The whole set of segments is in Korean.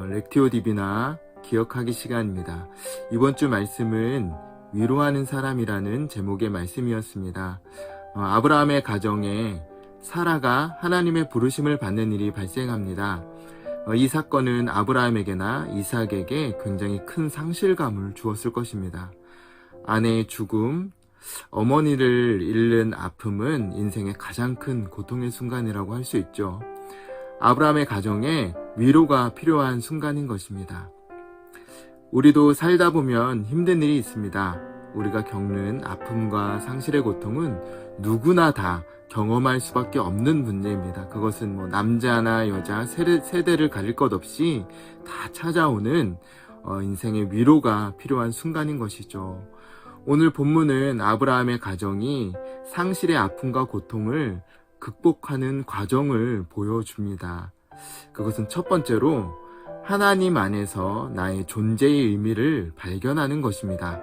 렉티오 디비나 기억하기 시간입니다. 이번 주 말씀은 위로하는 사람이라는 제목의 말씀이었습니다. 아브라함의 가정에 사라가 하나님의 부르심을 받는 일이 발생합니다. 이 사건은 아브라함에게나 이삭에게 굉장히 큰 상실감을 주었을 것입니다. 아내의 죽음, 어머니를 잃는 아픔은 인생의 가장 큰 고통의 순간이라고 할 수 있죠. 아브라함의 가정에 위로가 필요한 순간인 것입니다. 우리도 살다 보면 힘든 일이 있습니다. 우리가 겪는 아픔과 상실의 고통은 누구나 다 경험할 수밖에 없는 문제입니다. 그것은 남자나 여자, 세대를 가릴 것 없이 다 찾아오는 인생의 위로가 필요한 순간인 것이죠. 오늘 본문은 아브라함의 가정이 상실의 아픔과 고통을 극복하는 과정을 보여줍니다. 그것은 첫 번째로 하나님 안에서 나의 존재의 의미를 발견하는 것입니다.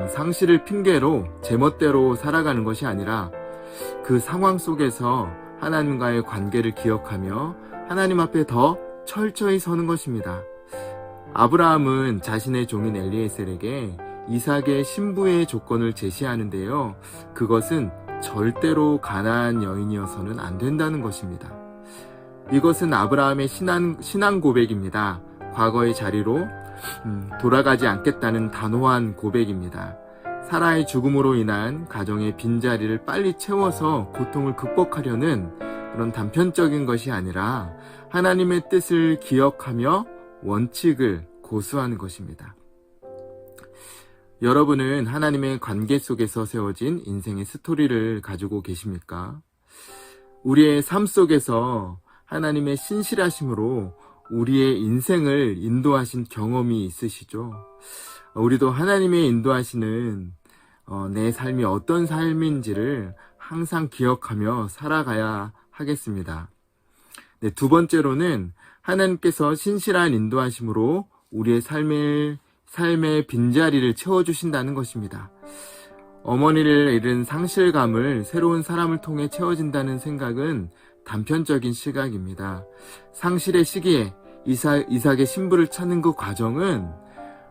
상실을 핑계로 제멋대로 살아가는 것이 아니라 그 상황 속에서 하나님과의 관계를 기억하며 하나님 앞에 더 철저히 서는 것입니다. 아브라함은 자신의 종인 엘리에셀에게 이삭의 신부의 조건을 제시하는데요. 그것은 절대로 가나안 여인이어서는 안 된다는 것입니다. 이것은 아브라함의 신앙 고백입니다. 과거의 자리로 돌아가지 않겠다는 단호한 고백입니다. 사라의 죽음으로 인한 가정의 빈자리를 빨리 채워서 고통을 극복하려는 그런 단편적인 것이 아니라 하나님의 뜻을 기억하며 원칙을 고수하는 것입니다. 여러분은 하나님의 관계 속에서 세워진 인생의 스토리를 가지고 계십니까? 우리의 삶 속에서 하나님의 신실하심으로 우리의 인생을 인도하신 경험이 있으시죠? 우리도 하나님의 인도하시는 내 삶이 어떤 삶인지를 항상 기억하며 살아가야 하겠습니다. 네, 두 번째로는 하나님께서 신실한 인도하심으로 우리의 삶의 빈자리를 채워주신다는 것입니다. 어머니를 잃은 상실감을 새로운 사람을 통해 채워진다는 생각은 단편적인 시각입니다. 상실의 시기에 이삭의 신부를 찾는 그 과정은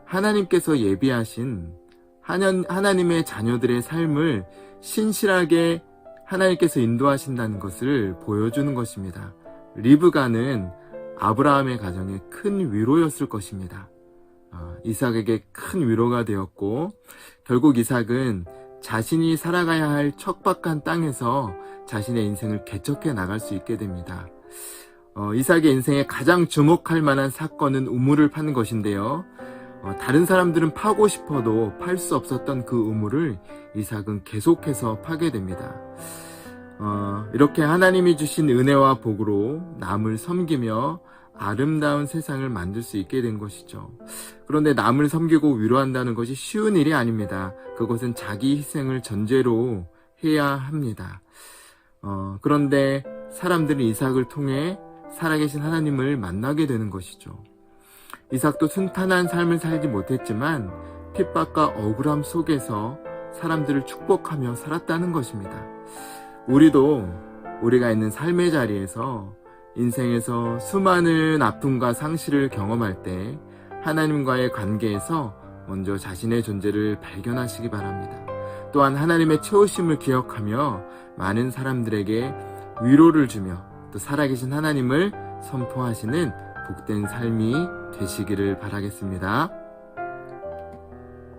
하나님께서 예비하신 하나님의 자녀들의 삶을 신실하게 하나님께서 인도하신다는 것을 보여주는 것입니다. 리브가는 아브라함의 가정에 큰 위로였을 것입니다. 이삭에게 큰 위로가 되었고 결국 이삭은 자신이 살아가야 할 척박한 땅에서 자신의 인생을 개척해 나갈 수 있게 됩니다. 이삭의 인생에 가장 주목할 만한 사건은 우물을 파는 것인데요. 다른 사람들은 파고 싶어도 팔 수 없었던 그 우물을 이삭은 계속해서 파게 됩니다. 이렇게 하나님이 주신 은혜와 복으로 남을 섬기며 아름다운 세상을 만들 수 있게 된 것이죠. 그런데 남을 섬기고 위로한다는 것이 쉬운 일이 아닙니다. 그것은 자기 희생을 전제로 해야 합니다. 그런데 사람들은 이삭을 통해 살아계신 하나님을 만나게 되는 것이죠. 이삭도 순탄한 삶을 살지 못했지만 핍박과 억울함 속에서 사람들을 축복하며 살았다는 것입니다. 우리도 우리가 있는 삶의 자리에서 인생에서 수많은 아픔과 상실을 경험할 때 하나님과의 관계에서 먼저 자신의 존재를 발견하시기 바랍니다. 또한 하나님의 채우심을 기억하며 많은 사람들에게 위로를 주며 또 살아계신 하나님을 선포하시는 복된 삶이 되시기를 바라겠습니다.